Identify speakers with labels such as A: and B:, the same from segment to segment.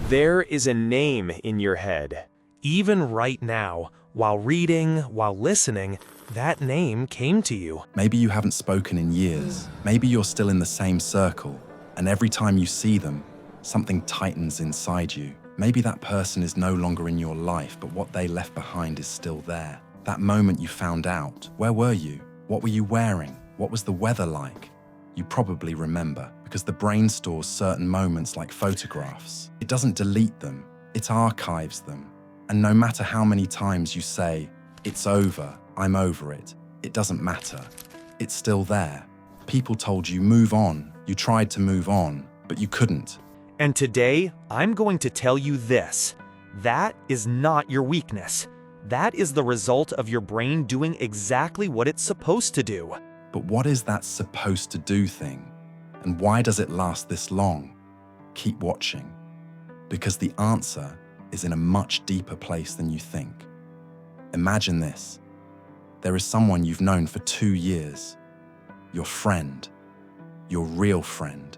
A: There is a name in your head.
B: Even right now, while reading, while listening, that name came to you.
C: Maybe you haven't spoken in years. Maybe you're still in the same circle, and every time you see them, something tightens inside you. Maybe that person is no longer in your life, but what they left behind is still there. That moment you found out, where were you? What were you wearing? What was the weather like? You probably remember, because the brain stores certain moments like photographs. It doesn't delete them, it archives them. And no matter how many times you say, "It's over, I'm over it," it doesn't matter. It's still there. People told you move on, you tried to move on, but you couldn't.
B: And today, I'm going to tell you this. That is not your weakness. That is the result of your brain doing exactly what it's supposed to do.
C: But what is that supposed to do thing? And why does it last this long? Keep watching. Because the answer is in a much deeper place than you think. Imagine this. There is someone you've known for 2 years. Your friend. Your real friend.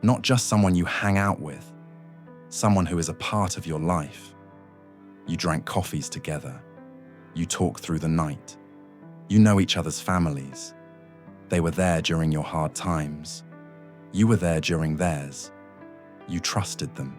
C: Not just someone you hang out with. Someone who is a part of your life. You drank coffees together. You talked through the night. You know each other's families. They were there during your hard times. You were there during theirs. You trusted them.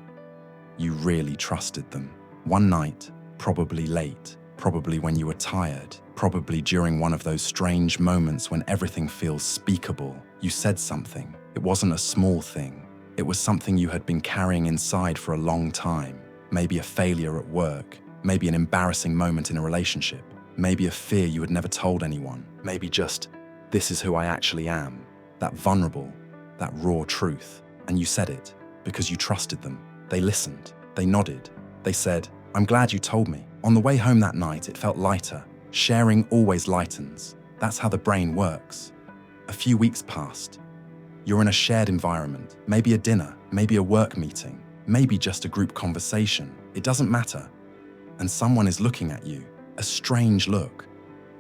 C: You really trusted them. One night, probably late, probably when you were tired, probably during one of those strange moments when everything feels speakable, you said something. It wasn't a small thing. It was something you had been carrying inside for a long time. Maybe a failure at work, maybe an embarrassing moment in a relationship, maybe a fear you had never told anyone, maybe just, "This is who I actually am." That vulnerable, that raw truth. And you said it because you trusted them. They listened, they nodded, they said, "I'm glad you told me." On the way home that night, it felt lighter. Sharing always lightens. That's how the brain works. A few weeks passed. You're in a shared environment, maybe a dinner, maybe a work meeting, maybe just a group conversation. It doesn't matter. And someone is looking at you, a strange look.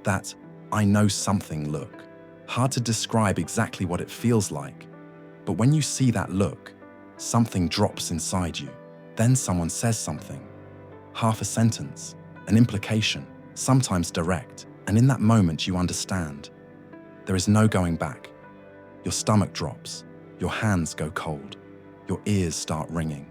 C: That "I know something" look. Hard to describe exactly what it feels like. But when you see that look, something drops inside you. Then someone says something. Half a sentence, an implication, sometimes direct. And in that moment you understand. There is no going back. Your stomach drops, your hands go cold, your ears start ringing.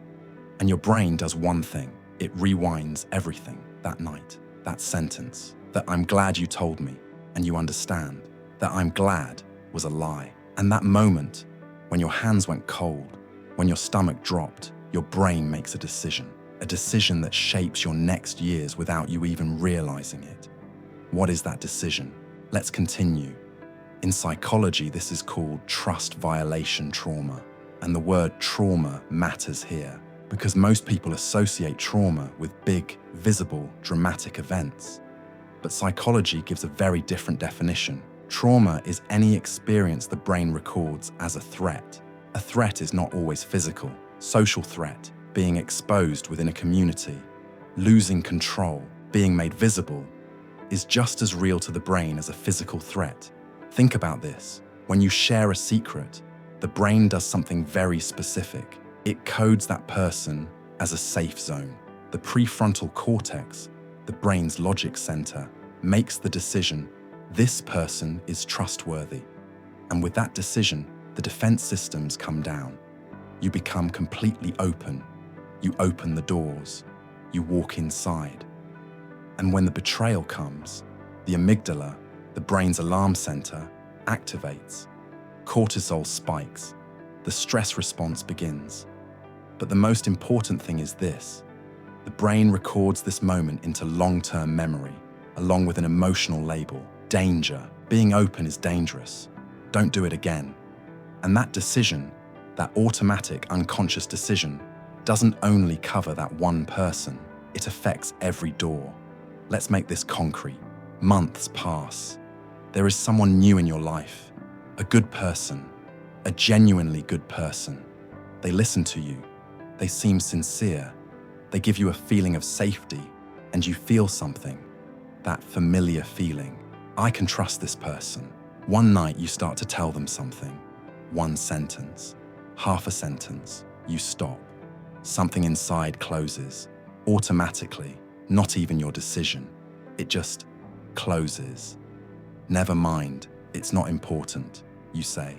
C: And your brain does one thing. It rewinds everything that night, that sentence, that "I'm glad you told me," and you understand that "I'm glad" was a lie. And that moment, when your hands went cold, when your stomach dropped, your brain makes a decision that shapes your next years without you even realizing it. What is that decision? Let's continue. In psychology, this is called trust violation trauma. And the word trauma matters here because most people associate trauma with big, visible, dramatic events. But psychology gives a very different definition. Trauma is any experience the brain records as a threat. A threat is not always physical. Social threat, being exposed within a community, losing control, being made visible, is just as real to the brain as a physical threat. Think about this. When you share a secret, the brain does something very specific. It codes that person as a safe zone. The prefrontal cortex, the brain's logic center, makes the decision, this person is trustworthy. And with that decision, the defense systems come down. You become completely open. You open the doors. You walk inside. And when the betrayal comes, the amygdala, the brain's alarm center, activates. Cortisol spikes. The stress response begins. But the most important thing is this. The brain records this moment into long-term memory, along with an emotional label. Danger. Being open is dangerous. Don't do it again. And that decision, that automatic unconscious decision, doesn't only cover that one person. It affects every door. Let's make this concrete. Months pass. There is someone new in your life. A good person. A genuinely good person. They listen to you. They seem sincere. They give you a feeling of safety, and you feel something. That familiar feeling. I can trust this person. One night you start to tell them something. One sentence. Half a sentence. You stop. something inside closes, automatically, not even your decision. It just closes. Never mind, it's not important, you say.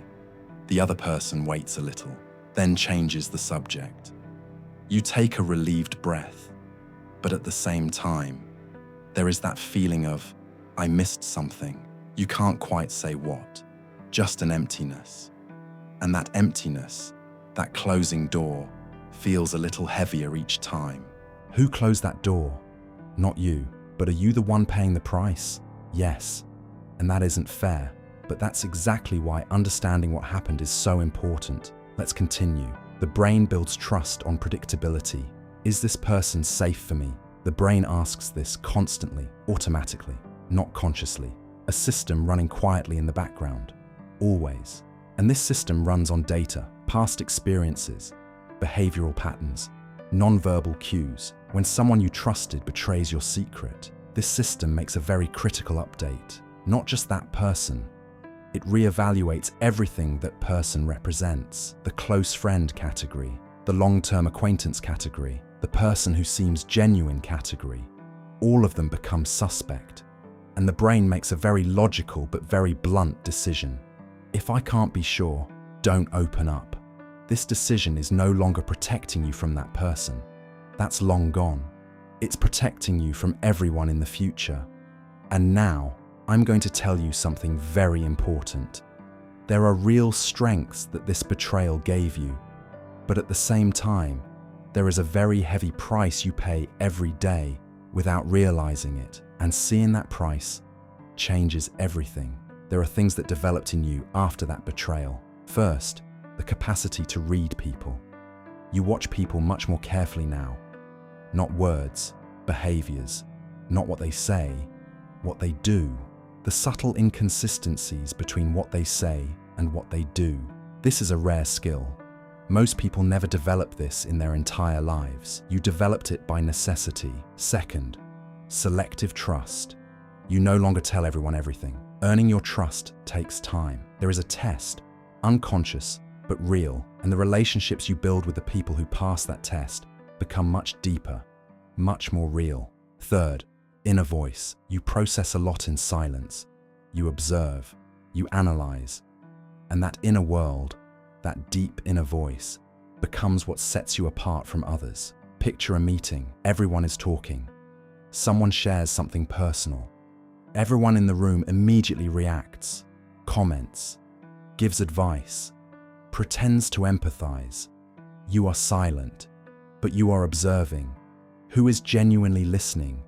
C: The other person waits a little, then changes the subject. You take a relieved breath, but at the same time, there is that feeling of, I missed something. You can't quite say what, just an emptiness. And that emptiness, that closing door, feels a little heavier each time.
D: Who closed that door? Not you. But are you the one paying the price? Yes. And that isn't fair. But that's exactly why understanding what happened is so important. Let's continue. The brain builds trust on predictability. Is this person safe for me? The brain asks this constantly, automatically, not consciously. A system running quietly in the background. Always. And this system runs on data, past experiences, behavioral patterns, non-verbal cues. When someone you trusted betrays your secret, this system makes a very critical update. Not just that person. It reevaluates everything that person represents. The close friend category, the long-term acquaintance category, the person who seems genuine category. All of them become suspect. And the brain makes a very logical but very blunt decision. If I can't be sure, don't open up. This decision is no longer protecting you from that person. That's long gone. It's protecting you from everyone in the future. And now, I'm going to tell you something very important. There are real strengths that this betrayal gave you, but at the same time, there is a very heavy price you pay every day without realizing it, and seeing that price changes everything. There are things that developed in you after that betrayal. First, the capacity to read people. You watch people much more carefully now. Not words, behaviors, not what they say, what they do. The subtle inconsistencies between what they say and what they do. This is a rare skill. Most people never develop this in their entire lives. You developed it by necessity. Second, selective trust. You no longer tell everyone everything. Earning your trust takes time. There is a test, unconscious but real, and the relationships you build with the people who pass that test become much deeper, much more real. Third, inner voice. You process a lot in silence. You observe, you analyze, and that inner world, that deep inner voice, becomes what sets you apart from others. Picture a meeting. Everyone is talking. Someone shares something personal. Everyone in the room immediately reacts, comments, gives advice, pretends to empathize. You are silent, but you are observing. Who is genuinely listening?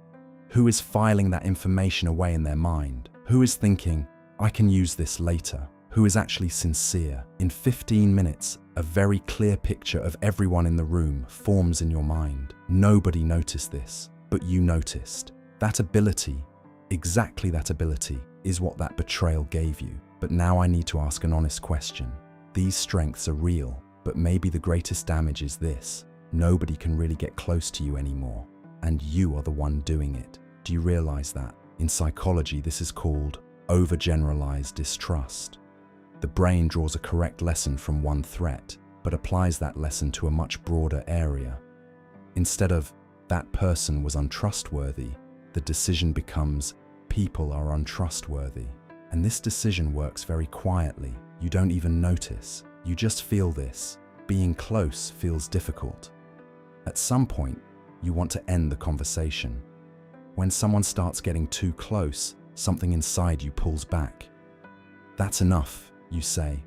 D: Who is filing that information away in their mind? Who is thinking, I can use this later? Who is actually sincere? In 15 minutes, a very clear picture of everyone in the room forms in your mind. Nobody noticed this, but you noticed. That ability, exactly that ability, is what that betrayal gave you. But now I need to ask an honest question. These strengths are real, but maybe the greatest damage is this. Nobody can really get close to you anymore, and you are the one doing it. Do you realize that? In psychology, this is called overgeneralized distrust. The brain draws a correct lesson from one threat, but applies that lesson to a much broader area. Instead of, that person was untrustworthy, the decision becomes, people are untrustworthy. And this decision works very quietly. You don't even notice. You just feel this. Being close feels difficult. At some point, you want to end the conversation. When someone starts getting too close, something inside you pulls back. That's enough, you say,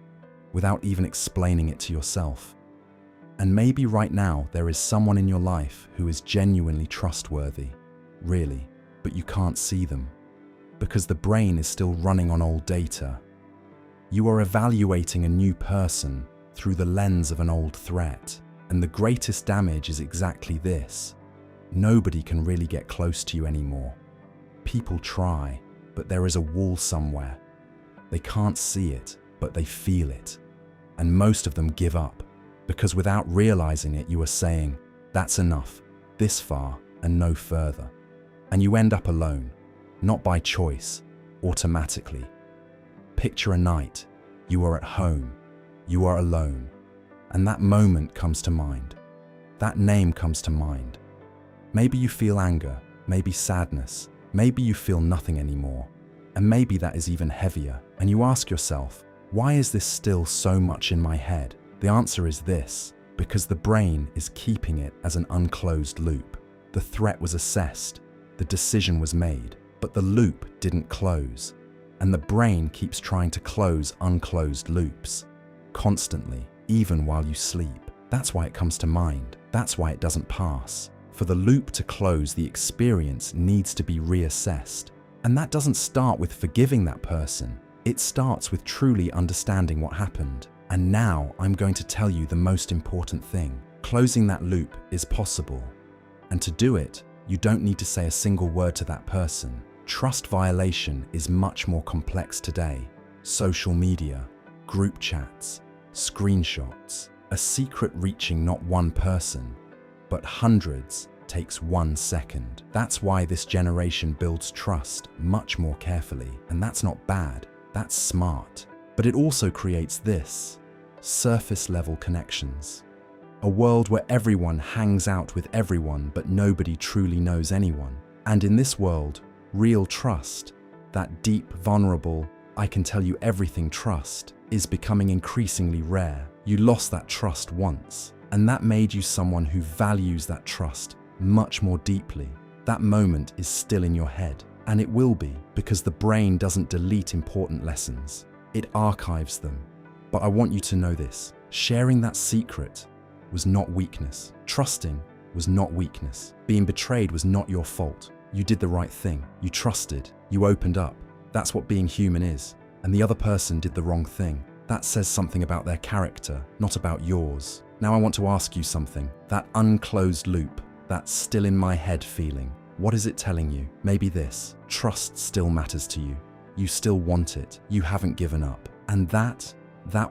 D: without even explaining it to yourself. And maybe right now there is someone in your life who is genuinely trustworthy, really, but you can't see them, because the brain is still running on old data. You are evaluating a new person through the lens of an old threat, and the greatest damage is exactly this. Nobody can really get close to you anymore. People try, but there is a wall somewhere. They can't see it, but they feel it. And most of them give up, because without realizing it, you are saying, that's enough, this far and no further. And you end up alone, not by choice, automatically. Picture a night, you are at home, you are alone, and that moment comes to mind. that name comes to mind. Maybe you feel anger, maybe sadness, maybe you feel nothing anymore, and maybe that is even heavier, and you ask yourself, why is this still so much in my head? The answer is this: because the brain is keeping it as an unclosed loop. The threat was assessed, the decision was made, but the loop didn't close. And the brain keeps trying to close unclosed loops, constantly, even while you sleep. That's why it comes to mind. That's why it doesn't pass. For the loop to close, the experience needs to be reassessed. And that doesn't start with forgiving that person. It starts with truly understanding what happened. And now I'm going to tell you the most important thing. Closing that loop is possible. And to do it, you don't need to say a single word to that person. Trust violation is much more complex today. Social media, group chats, screenshots. A secret reaching not one person, but hundreds takes 1 second. That's why this generation builds trust much more carefully. And that's not bad, that's smart. But it also creates this: surface-level connections. A world where everyone hangs out with everyone, but nobody truly knows anyone. And in this world, real trust, that deep, vulnerable, I can tell you everything trust, is becoming increasingly rare. You lost that trust once, and that made you someone who values that trust much more deeply. That moment is still in your head, and it will be, because the brain doesn't delete important lessons. It archives them. But I want you to know this: sharing that secret was not weakness. Trusting was not weakness. Being betrayed was not your fault. You did the right thing. You trusted. You opened up. That's what being human is. And the other person did the wrong thing. That says something about their character, not about yours. Now I want to ask you something. That unclosed loop, that still in my head feeling, what is it telling you? Maybe this: trust still matters to you. You still want it. You haven't given up. And that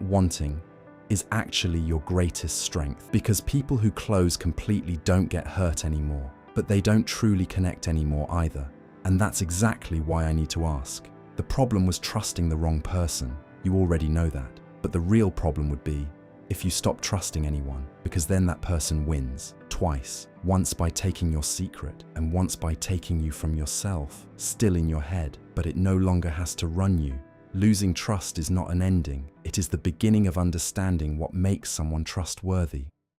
D: wanting is actually your greatest strength, because people who close completely don't get hurt anymore, but they don't truly connect anymore either. And that's exactly why I need to ask. The problem was trusting the wrong person. You already know that. But the real problem would be if you stop trusting anyone, because then that person wins twice. Once by taking your secret, and once by taking you from yourself, still in your head, but it no longer has to run you. Losing trust is not an ending. It is the beginning of understanding what makes someone trustworthy.